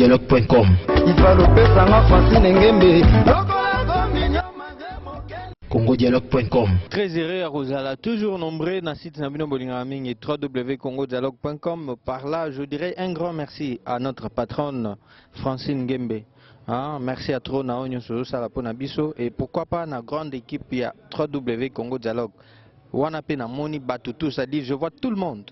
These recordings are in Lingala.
congodialogue.com. congodialogue.com. Très heureux à Rosala, toujours nombreux dans le site Nabino Bolingaming et www.congodialogue.com. Par là, je dirais un grand merci à notre patronne Francine Gembe. Merci à trop Naonyo Sala Ponabiso et pourquoi pas la grande équipe il y a www.congodialogue. Wanape na moni batutu, ça dit je vois tout le monde.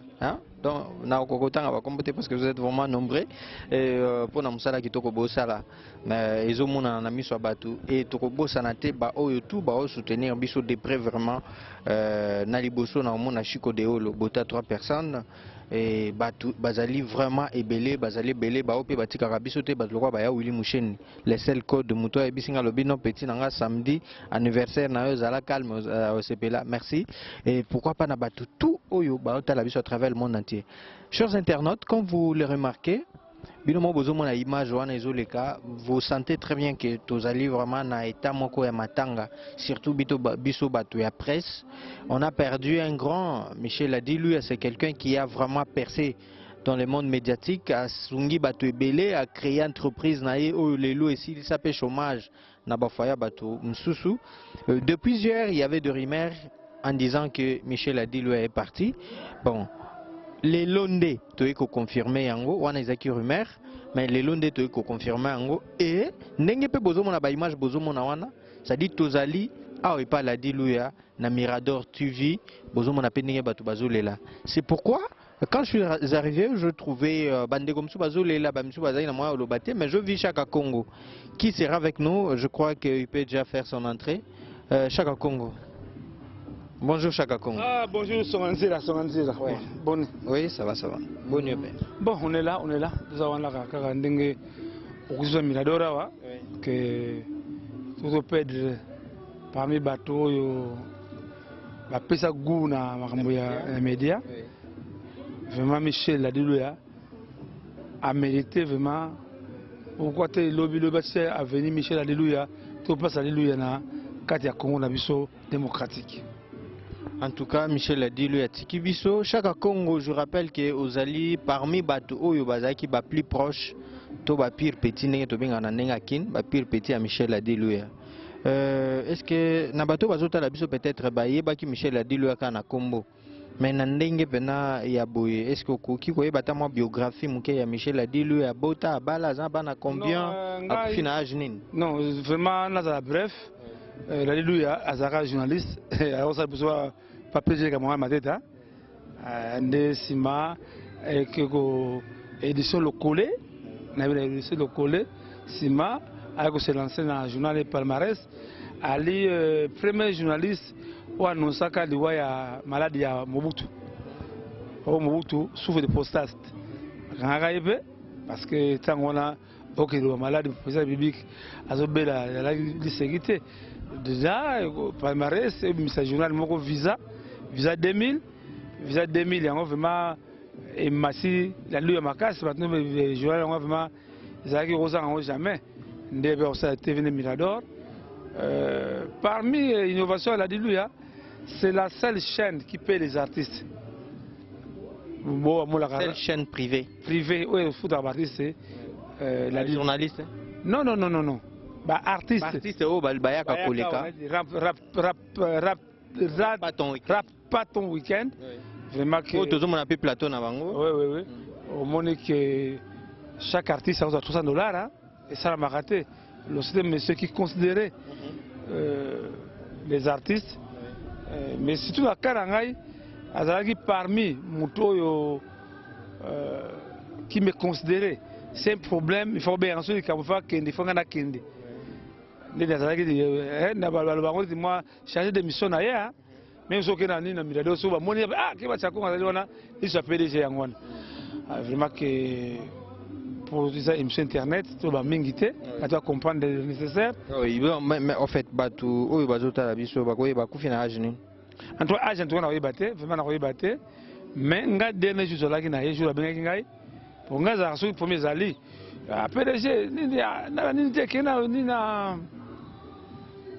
Donc na okokotanga va compter parce que vous êtes vraiment nombreux et pour na musala ki toko bosala mais ils ont mon ami soit batu et toko bosana te ba oyo tout ba o soutenir biso de près vraiment na liboso na mona chiko de olo bota 3 personnes et batu bazali vraiment ebelé bazali belé ba ope batika biso te bazokwa ba ya Willy Musheni les seuls codes de moto et bisinga lobino petit nanga samedi anniversaire na yo zala calme au CPLA merci et pourquoi pas na batu tout oyo ba ota la biso à travers le monde entier. Chers internautes, comme vous le remarquez, vous sentez très bien que vous allez vraiment dans l'état moko ya matanga, surtout biso batu ya presse. On a perdu un grand, Michel a dit, lui c'est quelqu'un qui a vraiment percé dans le monde médiatique, a sungi batu ebele, a créé entreprise nae o lelo ici, il s'appelle chômage na bafaya batu msusu. Depuis hier, il y avait des rumeurs en disant que Michel a dit lui est parti. Bon. Les Londés, tu es confirmé yango, on a des rumeurs, mais les Londés tu es confirmé yango et n'engé pe bozo mona ba image bozo mona wana, ça dit tozali ah oui pas la dit luya na Mirador TV, bozo mona pe n'engé batu bazolela. C'est pourquoi quand je suis arrivé, je trouvais bande comme ça bazolela ba msu bazali na moi olobate, mais je vis Chaka Congo qui sera avec nous, je crois qu'il peut déjà faire son entrée. Chaka Congo. Bonjour Chaka Congo. Ah bonjour Songanzira. Oui. Bon. Oui, ça va. Bon nuit. Bon, on est là. Nous avons là kaka ndenge okuzo Miradora wa que tout perdre parmi bateaux yo ba pesa goût na makambo ya média. Vraiment Michel Ladilouya a mérité vraiment pourquoi te lobby le bâtiment a venu Michel Ladilouya tout passe Ladilouya na kati ya Congo na biso démocratique. En tout cas, Michel a dit lui à Tikibiso, Chaka Congo, je rappelle que aux alliés parmi Bato Oyo Bazaki ba plus proche, to ba pire petit n'est to bien en nengakin, ba pire petit à Michel a dit lui. Est-ce que Nabato Bazota la biso peut-être baye ba qui Michel a dit lui à Kana Combo. Mais nandenge pena ya boye, est-ce que qui koye bata mo biographie muke ya Michel a dit lui à Bota bala za bana combien à fina âge nin. Non, vraiment là bref. L'alléluia, Azara journaliste, alors ça besoin pas plaisir comme moi ma tête, des sima et que édition le collé, n'a pas édition le collé, sima avec se lancer dans le journal Palmarès, Ali premier journaliste ou annonce qu'il y a maladie à Mobutu, Mobutu souffre de prostate, parce que tant qu'on a ok le malade président public azobe la sécurité déjà Palmarès c'est journal moko visa 2000 il y a vraiment et massi la lui makasi maintenant le journal vraiment ça qui rosa jamais ndebe ça TV Mirador parmi innovation elle a dit lui c'est la seule chaîne qui paie les artistes. Seule chaîne privée. Privée oui foot artiste c'est la journaliste. Non. Bah artiste. Artiste au balbaya kakoleka. Rap pas ton week-end. Vraiment que. Oh toujours mon appel plateau na bango. Oui. Au moment que chaque artiste a $300 hein, et ça l'a raté. Le système monsieur qui considérait les artistes mais surtout la Karangai azalaki parmi mutoyo qui me considérait. C'est un problème, il faut bien ensuite qu'il faut qu'il faut qu'on a kende. Moi, changer de mission ailleurs, même si on a une Mirador, sur mon qui va s'accompagner à l'on il s'appelle déjà Yangon. Vraiment que pour les émissions internet, tout va m'inviter, à toi comprendre le nécessaire. Oui, mais en fait, Batu, oui, Bazota, Biso, Bakoye, Bakoufin à Agenin. En tout cas, Agent, on a battu, vraiment on a battu, mais on a dernier jour là qui n'a joué la Bengaï. Pour nous, les premiers alliés, après,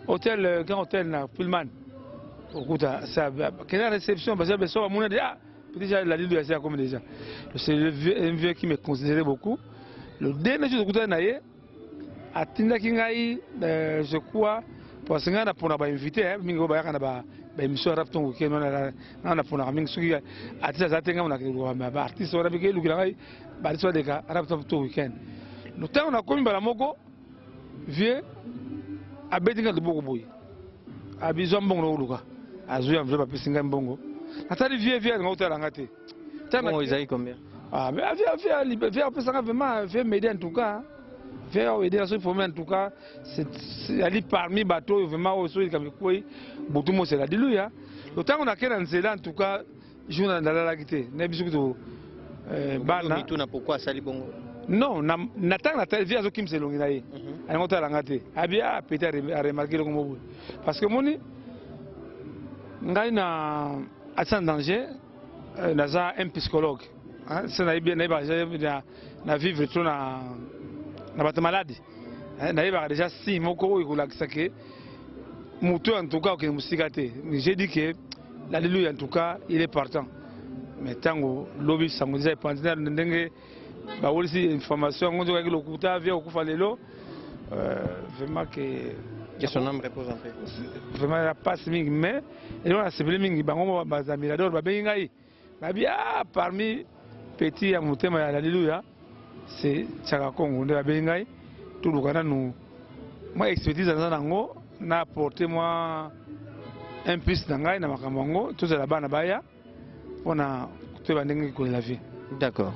hôtel, grand hôtel, Pullman. Ça a réception, parce que déjà, la Lille de comme déjà. C'est un vieux qui me considérait beaucoup. Le dernier jour de Naye, à Tindakingaï, je crois, parce que nous avons invité, nous avons émission Rapton week-end, on a pour la mingi à Tizatenga, on a artiste, on a vu que nous avons Baliswa de Rapton week-end. Le temps on a commis Balamoko, vieux, à Bedinga de Bogoboy, à Bizon Bongo Luka, à Zouya, je ne vais pas pisser Bongo. Attendez, vieux, vieux, on a hôtel. Comment ils aillent combien? Ah, mais viens m'aider en tout cas. Viens aider à se former en tout cas. C'est parmi les bateaux, vraiment, au sol, comme quoi, Boutoumou, c'est la diluia. Le temps qu'on a qu'un ancien, en tout cas, je suis dans la guité. Nebisouto, Bana. Pourquoi Sali Bongo? Non, Nathan, viens à Kim Selonginaï. Un autre à l'angaté. Abia, peut-être à remarquer le mot. Parce que mon ngai na en danger, naza un psychologue. C'est na vivre trop na bata maladie. Na déjà si moko ikulakisake mutu en tout cas que musikate. J'ai dit que l'alléluia en tout cas il est partant. Mais tango lobby sango déjà pendant ndenge ba aussi information ngozo ka kilokuta via okufa lelo vraiment que son nom repose en paix. Vraiment la passe mingi mais et on a ciblé mingi bango bazamirador ba bengai ba bien parmi petit à motema ya alléluia c'est Tchaka Congo de la bengai tout le kana nous moi expertise dans nango na apporté moi un plus nangai na makambo tout ça là-bas na baya on a tout bandenge ko la vie. D'accord.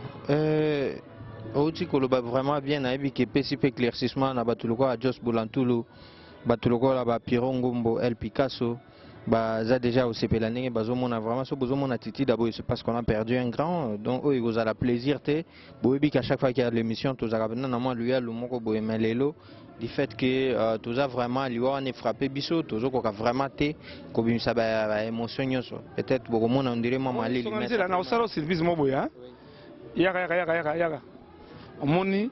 Outi koloba vraiment bien na ebi ke pesipe éclaircissement na batuluko a Jos Boulantulu batuluko la ba Pirongombo El Picasso bah ça déjà au CP l'année bazomona vraiment ce bazomona Titi d'abord c'est parce qu'on a perdu un grand donc eux ils vous a la plaisir te boebi qu'à chaque fois qu'il y a l'émission tous arabena normalement lui a le moko boemelelo du fait que tous a vraiment lui on est frappé biso tous ko vraiment te ko bimisa ba émotion nyoso peut-être beaucoup monde on dirait maman ali lui mettre na osaro service moboya yaka omoni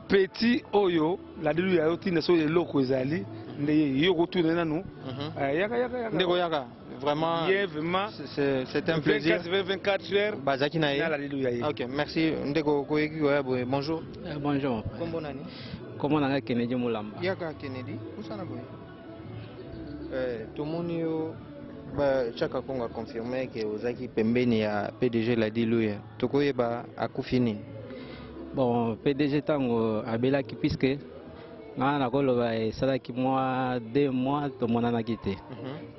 petit oyo la dilu ya yotina so eloko ezali ndeye yo retourner nanu yaka vraiment c'est un plaisir 24 heures bazaki na ye. OK merci ndeko koyeki ko bonjour. Bonjour. Kombo nani? Comment on a Kennedy Moulamba? Yaka Kennedy usana boy tomoni yo ba Tchaka Congo a confirmé que ozaki pembeni ya PDG la diluya tokoyeba akufini. Bon, PDG tango abelaki puisque nga na koloba esalaki moi 2 mois to monana kite.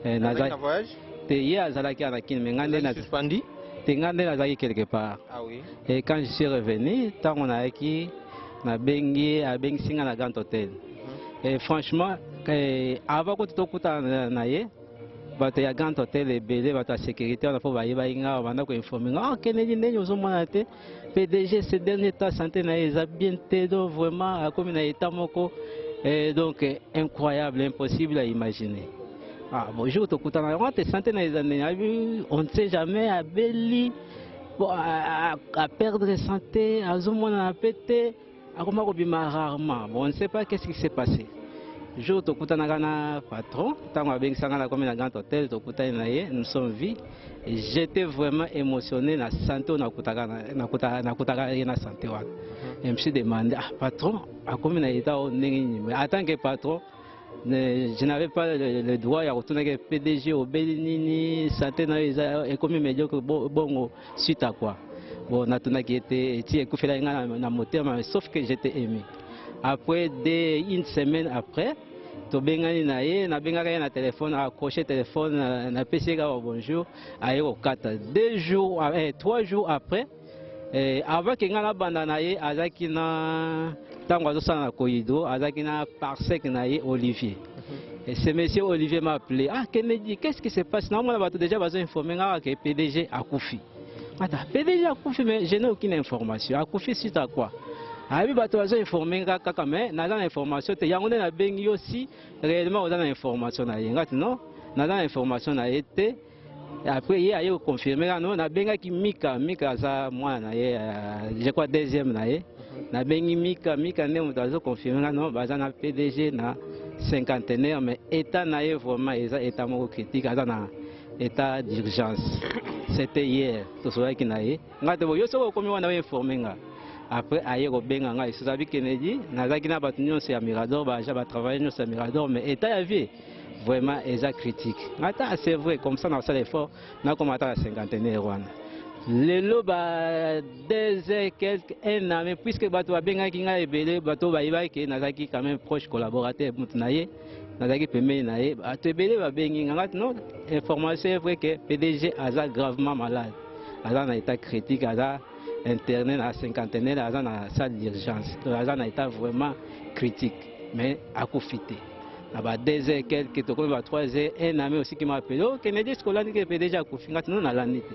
Nazaki voyage? Te ye azalaki anakine mais ngande na suspendu? Te ngande nazaki quelque part. Ah oui. Et quand je suis revenu, tango na yaki na bengi abengi singa na Grand Hôtel. Et franchement, avant que tokuta na ye bato ya Grand Hôtel ebele bato ya sécurité on a pas bayeba inga banda ko informer ah Kennedy ndenge ozomona te PDG ces derniers temps santé na eza bien te donc vraiment a comme na état moko donc incroyable impossible à imaginer. Ah bonjour tokuta na on te santé na eza on ne sait jamais abeli à perdre santé azomona na pété akoma ko bima rarement bon on ne sait pas qu'est-ce qui s'est passé. Jour tokutana na patron tango abengisanga na comme na Grand Hôtel tokutana na ye nous sommes vus et j'étais vraiment émotionné na santé na kutaka na santé wa et me suis demandé ah patron a comme na état ndenge mais en tant que patron je n'avais pas le droit ya retourner que PDG au Bénini santé na et comme médiocre bongo suite à quoi bon natuna qui était ti ekufela nga na motema sauf que j'étais ému. Après une semaine après, tobengani na ye na bengaka na téléphone accroché téléphone na peseka bonjour aye au 3 jours après avant que ngana banda na ye azaki na tango azosala na koido azaki na parsec na ye Olivier. Et ce monsieur Olivier m'a appelé ah Kennedy qu'est-ce qui se passe non moi bato déjà bazo informer nga que PDG a kufi. Attends PDG a kufi mais je n'ai aucune information a kufi suite à quoi? Abi bato bazo informer kaka mais na information te yango na bengi aussi réellement on a information na yenga non na information na été après il a eu confirmer non na benga ki mika za moi na ye je crois deuxième na ye na bengi mika ne mutazo confirmer non baza na PDG na cinquantenaire mais état na ye vraiment état moko critique aza na état d'urgence c'était hier to soya ki na ye ngate bo yo soko komi wana informer nga après aye kobenga ngai sozabi Kennedy nazaki na bato nyonso ya Mirador baja batravaille nyonso ya Mirador mais état ya vie vraiment eza critique ata c'est vrai comme ça na sala effort nakoma ata na cinquantenaire wana lelo ba 2 heures quelques un an mais puisque bato babengaki ngai ebele bato bayibaki nazaki quand même proche collaborateur mutu na ye nazaki pembeni na ye bato ebele babengi ngati non information est vrai que PDG aza gravement malade aza na état critique aza internet na cinquantenaire aza na salle d'urgence aza na état vraiment critique mais akufi te na ba 2 heures quelques tokomi ba 3 heures un ami aussi qui m'a appelé oh Kennedy skolani ke PDG akufi ngati non nalandi te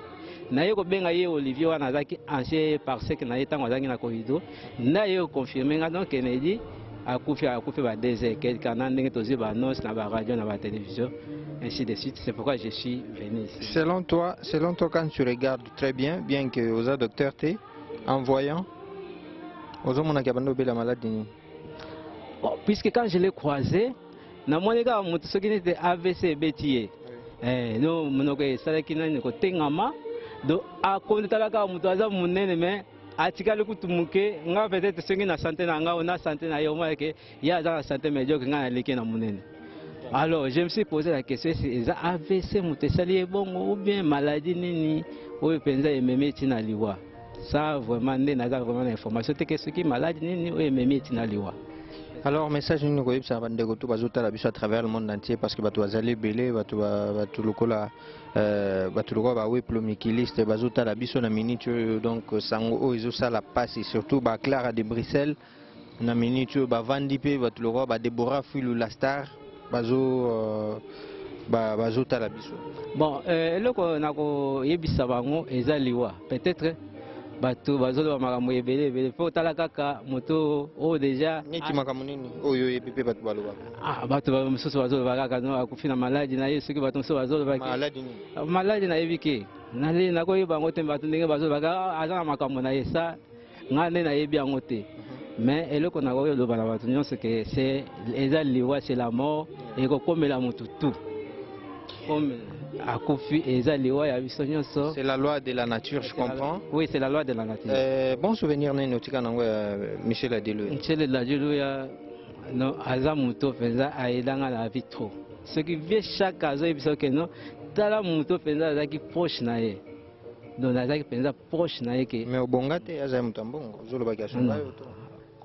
na ye kobenga ye Olivier wana azaki ancien parsec na ye ntango azalaki na corridor na ye confirmer nga donc Kennedy akufi ba 2 heures quelques na ndenge tozi ba annonce na ba radio na ba télévision ainsi de suite. C'est pourquoi je suis venu ici. Selon toi, quand tu regardes très bien que aux docteurs t'es en voyant, aux hommes on a la maladie. Bon, puisque quand je l'ai croisé, na mon égard, mon ce qui était AVC bétier. Non, mon égard, ça qui n'a pas tengama. Donc, à côté de la carte, mon toisa mon ennemi. Atika le kutumuke, nga peut-être ce qui na santé na nga, on a santé na yoma que il y a dans la santé médiocre nga leke na monene. Alors, je me suis posé la question si ça AVC mutesali bon ou bien maladie nini ou penza ememe tina liwa. Ça vraiment n'est pas vraiment l'information que ce qui maladie nini ou ememe tina liwa. Alors, message nous avons ça va dégoûter bazuta la biso à travers le monde entier parce que batu azali belé batu lokola batu lokola ba weplo mikiliste bazuta la biso na minute donc sango o izo ça la passe surtout ba Clara de Bruxelles na minute ba vandi pe batu lokola ba Deborah Filou la star bazo bazuta la biso. Bon eloko nako yebisa bango ezaliwa peut-être bato bazolo makambo ebele po tala kaka moto o déjà neti makambo nini oyo epepe bato baloba bato mosusu bazolo kaka no akufi na maladie na ye soki bato mosusu bazolo maladie na yebike nali nakoyeba yango te bato ndenge bazolo kaka aza na makambo na ye sa nga nde nayebi yango te mais eloko nakoyoloba na bato nyonso ke c'est eza liwa c'est la mort ekokomela motu tu c'est la loi de la nature, je comprends. Oui, c'est la loi de la nature. Bon souvenir, Michel Adilouya. Michel Adilouya, non, Azamuto faisait aidanga la vie trop. Ce qui vient chaque cas, il dit que non, tala muto faisait qui proche nae. Donc azaki faisait proche nae que. Mais au bongate, Azamuto bongo, zolo bagation.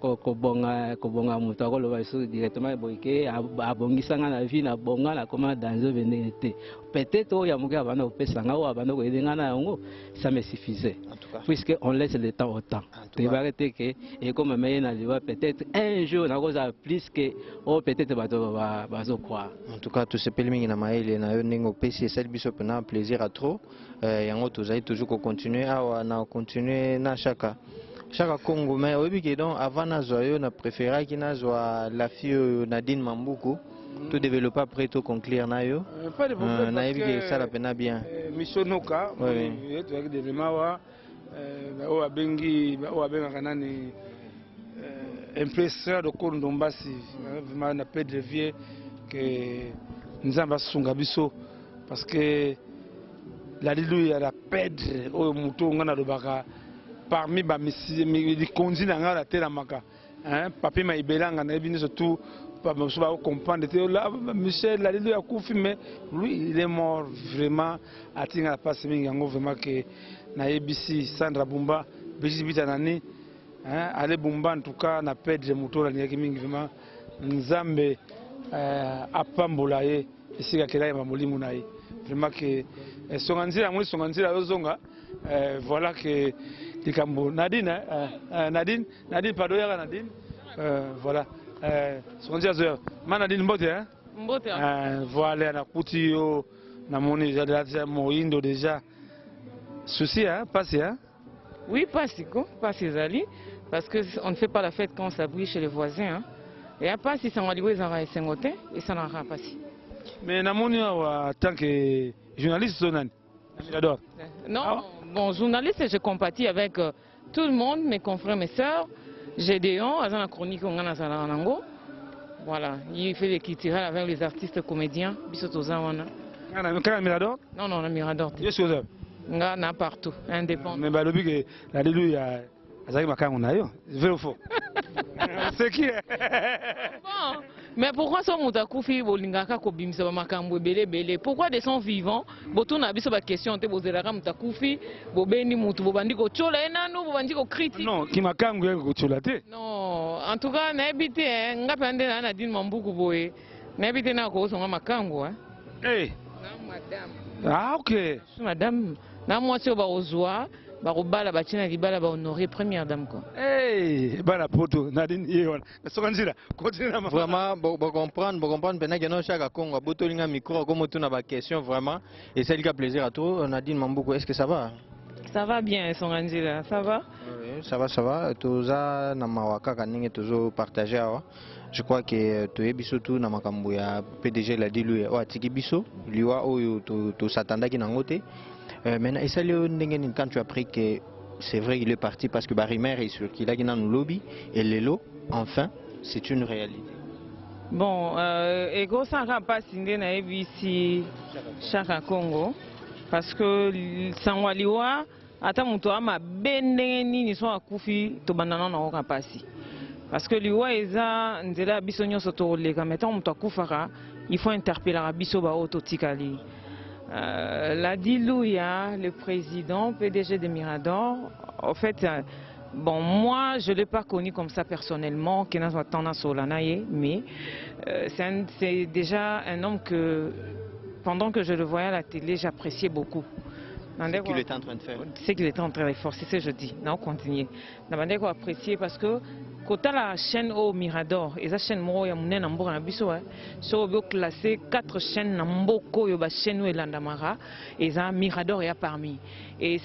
Kobonga moto akoloba so directement boyeke abongisanga na vie na bonga na koma dans venete peut-être oya muka bana opesanga o abana ko edenga na yango ça me suffisait puisque on laisse le temps au temps tu vas que et comme mais na liwa peut-être un jour na cosa plus que o peut-être bato bazo croire en tout cas tout ce pelmingi na maele na yo ningo pesi c'est biso pena plaisir à trop yango tozali toujours continuer na continuer na chaque Congo, mais oui, donc avant Nazoyo, on a préféré qu'il nazwa la fille Nadine Mambuku, tout développé après tout conclure nayo. Pas de problème. Naïve ça la peine bien. Mission Noka, oui. Tu as des mawa, ou abengi, ou abenga kanani, impresseur de Kondombasi, vraiment na perdre vie que nous avons sunga biso parce que la Lilouya la perdre au mouton on a le baka. Parmi les conduits dans la terre maka, papi m'a ibelanga na ebini surtout pas comprendre là Michel la lilu ya kufi mais lui il est mort vraiment atinga passe mingango vraiment que na ebisi Sandra Bumba bisi bita nani ale Bumba en tout cas na perdre moto la nyaki mingi vraiment nzambe apambola ye esika kela ya molimo na ye vraiment que songanzira ozonga voilà que Nadine, pardon, Nadine, voilà. Nadine Mbote, hein? Mbote. Voilà, na Koutio, na Moni, Moindo déjà. Souci, hein? Passé, hein? Oui, passé, Zali. Parce qu'on ne fait pas la fête quand on s'abrit chez les voisins, hein? Et à part si ça m'a dit, ils ont resté et ça n'a pas passé. Mais na Moni, en tant que journaliste, j'adore. Non. Bon, journaliste, je compatis avec tout le monde, mes confrères, mes sœurs. Gédéon, à la chronique, on a Nango. Voilà, il fait des quitirales avec les artistes comédiens. Mirador? Non, non, le Mirador. Yes, on a partout, indépendant. Mais le but est la azaki makango na yo, vrai ou faux? C'est qui? Bon, mais pourquoi ça muta kufi bolingaka ko bimisa ba makambo belé? Pourquoi des sont vivants? Botuna biso ba question te bozelaka muta kufi, bobeni mutu bobandi ko chola enano bobandi ko critique. Non, ki makango yako ko chola te. Non, en tout cas na habité ngapi ande na Nadine Mambuku boye. Na habité na ko songa makango Eh. Na madame. Ah OK. Madame, na mwasi ba ozwa barobala batina libala ba honorer première dame quoi. Eh, bana poto Nadine yona. Sokanzira, continue na Vraiment, bon comprendre, pendant que nous chaque Congo a botolinga micro comme tu n'as pas question vraiment et c'est le plaisir à toi. Nadine Mambuku, est-ce que ça va? Ça va bien Songandila, ça va? Oui, ça va. Toza na mawaka kaninge tozo partager awa. Je crois que tu es bisotu na makambo ya PDG la dilu o atiki biso liwa oyo to s'attendaki nangote. Maintenant, et ça, quand tu as appris que c'est vrai qu'il est parti parce que Barimer est sûr qu'il a gagné dans le lobby et les lots, enfin, c'est une réalité. Bon, ego ça n'a pas signé na ABC Chaka Congo parce que Sangwaliwa, ata muto ama bendeni ni so akufi to bandana na oka pasi. Parce que liwa eza nzela biso nyoso to leka metant muto akufaka, il faut interpeller biso ba autotikali. La Dilouya, le président PDG de Mirador, en fait, bon, moi je ne l'ai pas connu comme ça personnellement, mais c'est déjà un homme que, pendant que je le voyais à la télé, j'appréciais beaucoup. C'est qu'il était en train de faire. C'est qu'il était en train de faire, c'est ce que je dis. Non, continuez. Je apprécier parce que quand la chaîne au Mirador, et la chaîne Moro Yamunen Nambo Nabiso, so bio classé 4 chaînes Namboko Yoba chaîne et Landamara, et ça Mirador est parmi. Et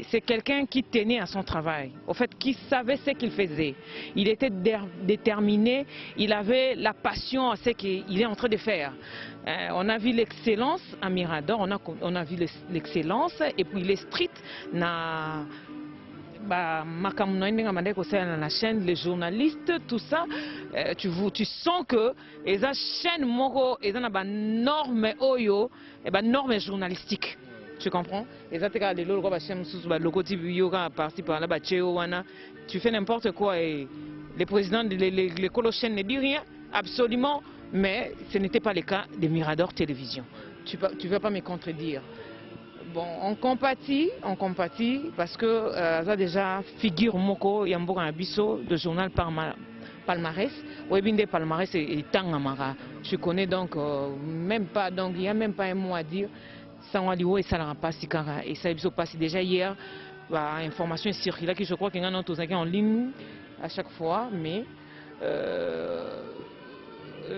c'est quelqu'un qui tenait à son travail, au fait, qui savait ce qu'il faisait. Il était déterminé, il avait la passion à ce qu'il est en train de faire. On a vu l'excellence à Mirador, on a vu l'excellence, et puis les streets na la chaîne, les journalistes, tout ça, tu sens que les chaînes moro, ils ont une norme oyo, une norme journalistique. Tu comprends? Tu fais n'importe quoi et le président de l'école chaîne ne dit rien, absolument, mais ce n'était pas le cas de Mirador Télévision. Tu ne vas pas me contredire. Bon, on compatit parce que ça déjà figure moko yamboka abisso de journal palmarès. Webinde palmarès et Tangamara. Tu connais donc même pas, donc il n'y a même pas un mot à dire. Sangwaliwo et ça pas si cara et ça se passe déjà hier. Information circulaire qui je crois qu'il y en a tous en ligne à chaque fois, mais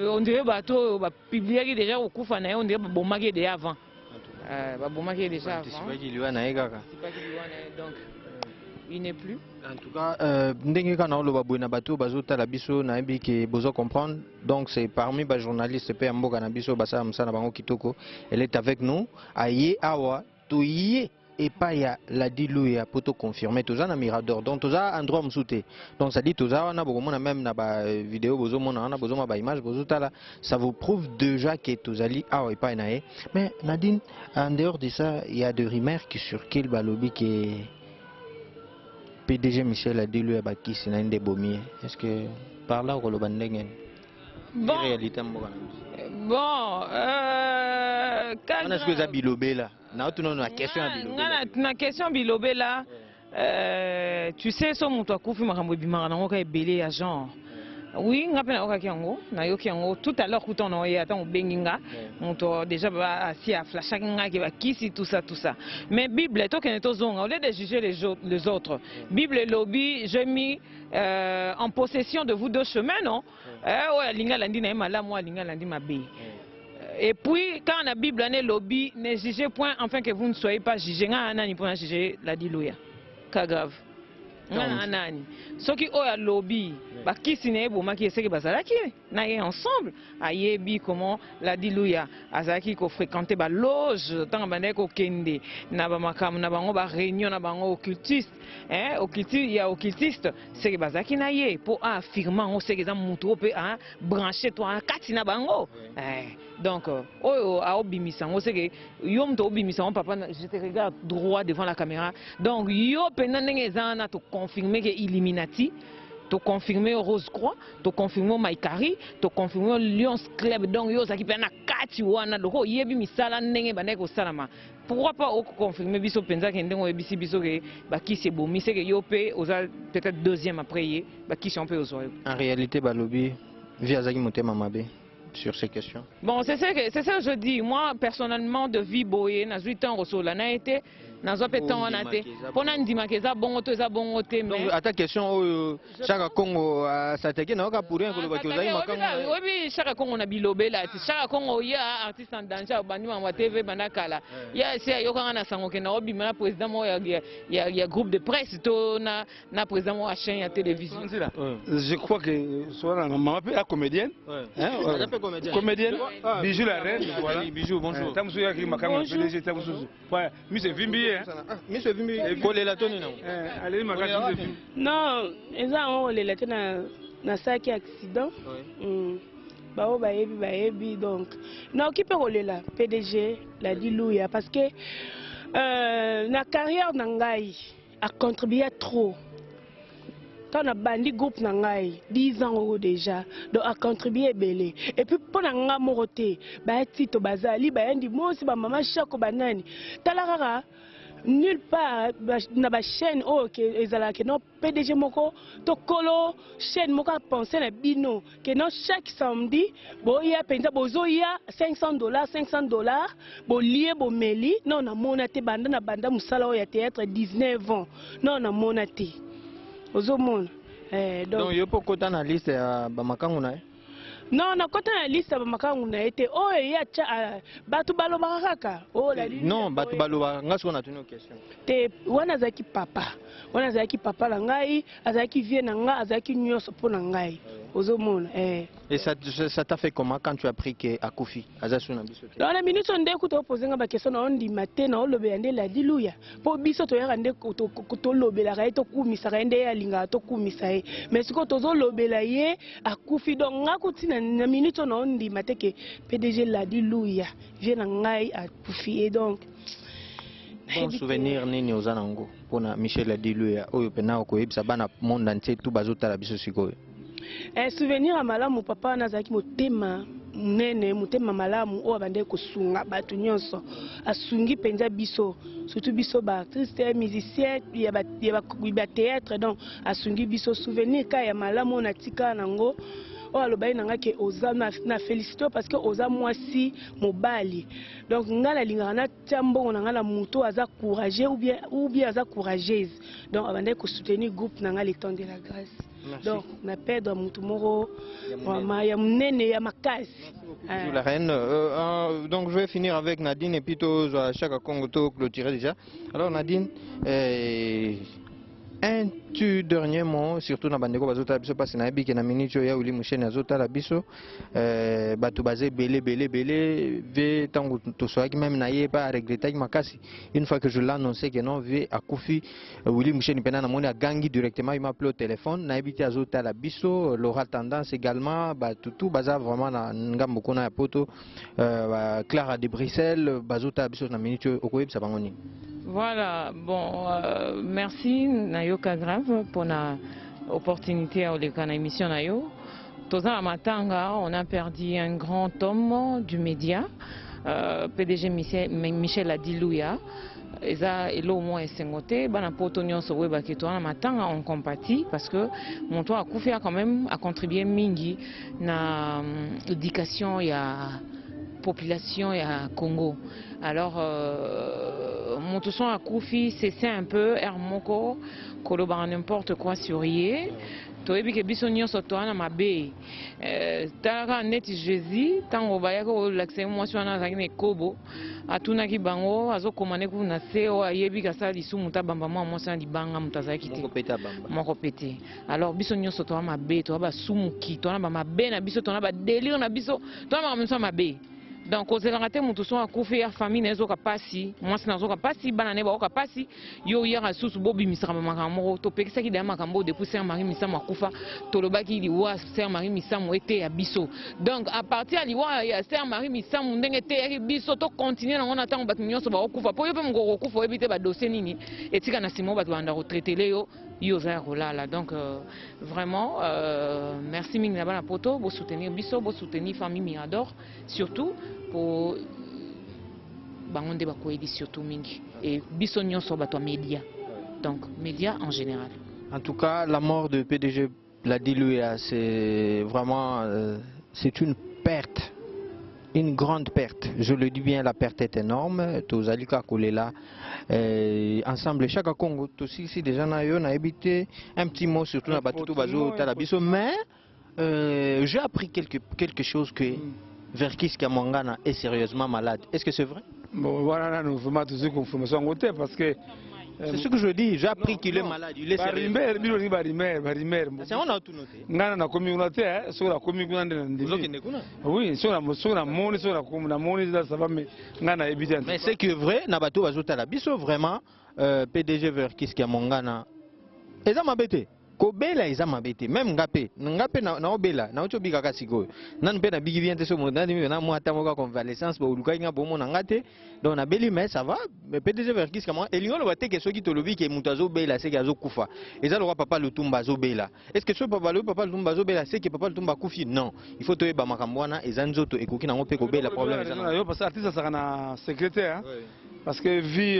on dirait bateau publié déjà au coup fanaï, on dirait bon magué déjà avant. Déjà avant. C'est pas qu'il y en a donc il n'est plus. En tout cas, ndenge kana lo babwe na bato bazota la biso na yebi ke bozo comprendre. Donc c'est parmi les journalistes pe mboka na biso basa msana bango kitoko. Elle est avec nous. Aye awa toye et pas ya la Dilouya pour te confirmer tout ça na Mirador. Donc tout ça endroit msouté. Donc ça dit tout ça on a beaucoup même na ba vidéo bozo mona on a besoin ba image bozo tala. Ça vous prouve déjà que tout ali awa et pas naé. Mais Nadine, en dehors de ça, il y a des rumeurs qui circulent balobi que PDG Michel a dit lui à Baki c'est un des baumiers. Est-ce que par là on le bandenge? Bon. Réalité Bon. Est-ce que vous avez bilobé là? Non, tu n'as question à bilobé. Na question bilobé là. Tu sais ce mon toi koufi makambo bimara nango ka ebele ya genre. Oui, ngapena oka kiango, na yo kiango tout à l'heure quand on est attend benginga, on to déjà assis à flash nga qui va kisi tout ça. Mais Bible to keneto zonga, au lieu de juger les autres. Bible lobby, j'ai mis en possession de vous deux chemins, non? Ouais, linga landi na mala moi linga landi mabe. Et puis quand la Bible est lobby, ne jugez point afin que vous ne soyez pas jugés. Nga nani pour juger la dilouya. Ka grave. Nga nani. Ce qui oya lobby, bah qui signe bon maki essaie que bazalaki na ye ensemble. Ayebi comment la dilouya azaki ko fréquenter ba loge tant bande ko kende na ba makam na bango ba réunion na bango occultiste. Il y a occultiste, c'est que bazaki na ye pour affirmer on sait que ça muto peut brancher toi katina bango. Donc a obimisa on sait que yom to obimisa on papa je te regarde droit devant la caméra. Donc yo penandenge za na to confirmer que Illuminati, to confirmer Rose Croix, to confirmer Maïkari, to confirmer Lions Club, donc yo qui pena kati wana doko yebi misala ndenge bandeko salama. Pourquoi pas confirmer biso penza ke ndenge yebisi biso ke bakisi bomi c'est que yo pe oza peut-être deuxième après ye bakisi on peut ozoyo. En réalité balobi via zaki motema mabe sur ces questions. Bon, c'est ça que je dis. Moi, personnellement, de vie boye, na 8 ans, Rosola n'a été, na zope temps on a été. Pour n'en dire que ça bon côté, ça bon côté. Donc, à ta question, chaque Congo a s'attaqué, n'a pas pour rien que le bateau aille makan. Oui, chaque Congo on a bilobé là. Chaque Congo il y a artiste en danger, au banu en TV, banakala. Il y a c'est yo quand on a sango que na obi mais président moi il y a groupe de presse, to na président moi chaîne à télévision. Je crois que soit la maman peut être comédienne. Comédienne, Bijou la reine, voilà. Bijou, bonjour. Tamsuya qui m'a quand PDG Tamsu. Ouais, Monsieur Vimbi. Monsieur Vimbi, collé la tonne non. Allez, ma non, ils ont collé la tonne na saki accident. Bah yebi donc. Non, qui peut coller là? PDG l'a dit Louia parce que na carrière nangai a contribué trop. Quand on a bandi groupe nangai 10 ans déjà donc a contribué belé et puis pour nanga moroté ba tito bazali ba ndi mosi ba mama chako banani talarara nulle part na ba chaîne que ezala que non PDG moko to kolo chaîne moko penser na bino que non chaque samedi bo ya penza bozo ya $500 bo lié bo meli non na monate banda na banda musala o ya théâtre 19 ans non na monate donc il faut qu'on ait une liste à Bamakangouna. Non, na kota na liste ba makangouna été oh ya cha batu balo baraka. Oh la non, batu balo ngas on a tenu question. Te wana zaki papa la ngai, azaki vie na nga, azaki nyoso po na ngai. Ozomona Et ça t'a fait comment quand tu as appris que Akufi azasuna biso? Dans la minute on ndeko to poser nga ba question na ondi matin na olobe ande la diluya. Po biso to yaka nde to lobe la raito kumisa ende ya linga to kumisa e. Mais siko tozo lobe la ye Akufi donc nga kutina na minute on ondi mateke PDG la diluya. Vient ngai Akufi et donc bon souvenir nini ozanango pona Michel Adiluya oyo pena ko yebisa bana monde entier tout bazota la biso sikoyo. Un souvenir à malamu papa nazaki motema nene motema malamu o abande ko sunga batu nyonso asungi penza biso surtout biso ba artiste musicien ya ba théâtre donc asungi biso souvenir ka ya malamu na tika nango o alobai nanga ke oza na félicité parce que oza mwasi mobali donc ngala lingana na tiambo nanga la muto aza courageux ou bien aza courageuse donc abande ko soutenir groupe nanga le temps de la grâce. Merci. Donc, on a perdu Moutoumoro, ya makasi. La reine. Donc, je vais finir avec Nadine et puis chaque Congo clôturer déjà. Alors, Nadine, un dernier mot, surtout dans Bandeko Bazota Biso, parce que Nabi qui na minute ya uli musheni azota la biso, batu bazé belé, ve tango to soaki même naie pas regretter makasi. Une fois que je l'ai annoncé que non, ve akufi uli musheni pena na moni a gangi directement, il m'a appelé au téléphone, nabi ti azota la biso, l'aura tendance également, tout baza vraiment na ngambo kona ya poto, Clara de Bruxelles, bazota biso na minute okoyeb sa bangoni. Voilà, bon, merci Nayoka Grave pour l'opportunité à l'émission Nayo. Toza Matanga, on a perdu un grand homme du média, PDG Michel Adiluya. Eza elo au moins sengote bana poto nyonso weba ke toana matanga on compatit parce que mon toit a Akufi a quand même a contribué mingi na éducation ya population ya Congo. Alors mon tout son Akufi c'est un peu Hermoko koloba n'importe quoi sur yé. Toyebi ke biso nyonso toana mabe talaka neti Jésus tango bayako l'accès moi sur na zakine kobo atuna ki bango azokomane ku na seo ayebi kasa lisumu ta bamba moi moi sa libanga mutazaki te moko pété alors biso nyonso toana mabe to ba sumuki toana ba mabe na biso toana ba délire na biso toana ba mso mabe. Donc aux éléments mutu son Akufi ya famille nezo kapasi mwasi nazo kapasi bana ne ba kapasi yo yara susu bobi misama makambo to pekisa ki da makambo depuis Sœur Marie Misamo akufa to lobaki li wa Sœur Marie Misamo était ya biso. Donc à partir li wa ya Sœur Marie Misamo ndenge te ya biso to continuer na on attend ba nyonso ba okufa po yo pe mgo okufa ebite ba dossier nini etika na simo ba banda retraité le yo yoza rolala. Donc vraiment merci mingi na bana poto bo soutenir biso, bo soutenir famille Mirador surtout pour bangonde ba koyedi surtout mingi et biso nyonso bato média. Donc média en général. En tout cas, la mort de PDG Ladiluya, c'est vraiment c'est une perte. Une grande perte, je le dis bien, la perte est énorme. Tous Alika Kolela, ensemble, chaque Congo, tous ici déjà na habité un petit mot surtout na Batutu Bazo Talabiso, mais j'ai appris quelque chose que Verkis Kamangana est sérieusement malade. Est-ce que c'est vrai? Bon, voilà, nous vraiment tous ces confirmations en côté parce que. C'est ce que je dis, j'ai appris qu'il est malade, il est sérieux. C'est on a tout noté. Non, on a communauté, sur la communauté. Oui, sur la monnaie, sur la monnaie, ça va, mais on a évident. Mais c'est que vrai, Nabato Azota la biso vraiment, PDG Verkis Kamangana, ils ont m'abêté. Kobela ils ont m'abêté, même Ngapé na obela, na ochobi kaka siko. Nan pe na bigi bien te so mo nani na mo atamoka convalescence bo luka inga bo mo na ngate. Donc na beli mais ça va, mais PDG Verkis Kamangana, elingo ba te ke soki to lobi ke mutazo bela c'est que kufa. Eza le roi papa Lutumba zo bela. Est-ce que ce papa Lutumba zo bela c'est que papa Lutumba kufi? Non, il faut toyeba makambwana eza nzoto ekoki na ngope kobela problème eza na. Parce que artiste ça na secrétaire parce que vu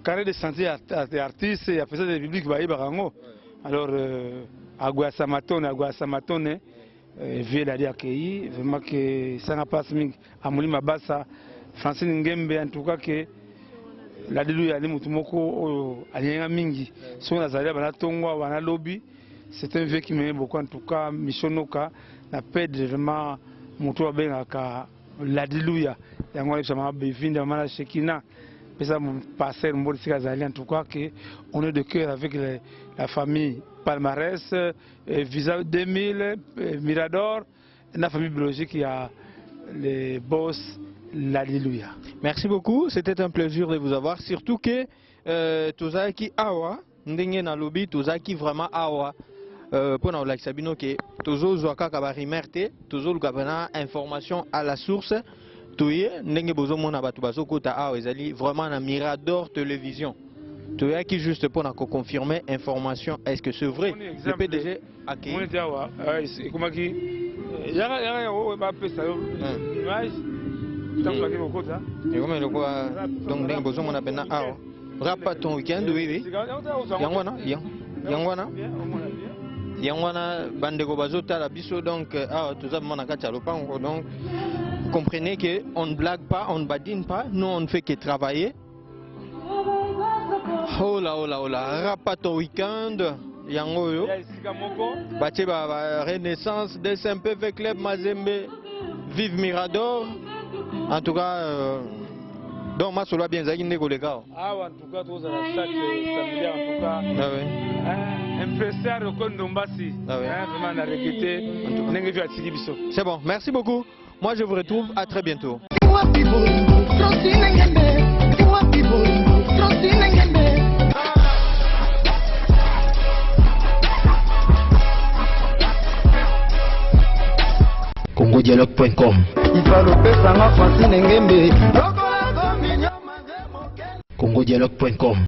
carré de santé artiste et après ça des publics ba ibarango. Alors, Agua Samatone, vieux d'aller accueilli, vraiment que ça n'a pas mis à Moulima Bassa, Francine Ngembe, en tout cas que la Ladiluya Ali Mutumoko, Alienga Mingi, son Azalia, Banatongo, Wana Lobby, c'est un vieux qui m'aime beaucoup, en tout cas, Michonoka, la paix de vraiment Moutoua Bengaka, la Ladiluya, Yango Sama Bevin, Damana Shekina. Ça mon passé en tout cas qu'on est de cœur avec la famille Palmarès, Visa 2000, Mirador, la famille biologique qui a les boss Ladiluya. Merci beaucoup, c'était un plaisir de vous avoir, surtout que Tozaki Awa, Ndenge na lobby, Tozaki vraiment Awa. Pour nous Sabino que Tozo Zoaka Kabarimerte, Tozo Lugabana information à la source. Ndenge bozo mona batu bazo kota a ezali vraiment na Mirador télévision. Toya qui juste pour na confirmer information, est-ce que c'est vrai? Le PDG a qui on est awa comment qui ya o ba pesa yo image tant que ko kota et comment le quoi donc ndenge bozo mona pena a rapa ton week-end oui yangwana bandeko bazo tala biso donc toza mona kata lopango donc comprenez qu'on ne blague pas, on ne badine pas, nous on ne fait que travailler. Oh là, rapato week-end, yango yo. Bache ba Renaissance, DSMP, Club Mazembe, vive Mirador. En tout cas, donc moi cela bien zaki ndeko les gars. Ah en tout cas tous à la chaque samedi en tout cas. Ah oui. Impresario Kondombasi. Ah oui. Vraiment na regretté. Ndenge vi atiki biso. C'est bon, merci beaucoup. Moi je vous retrouve à très bientôt. CongoDialogue.com CongoDialogue.com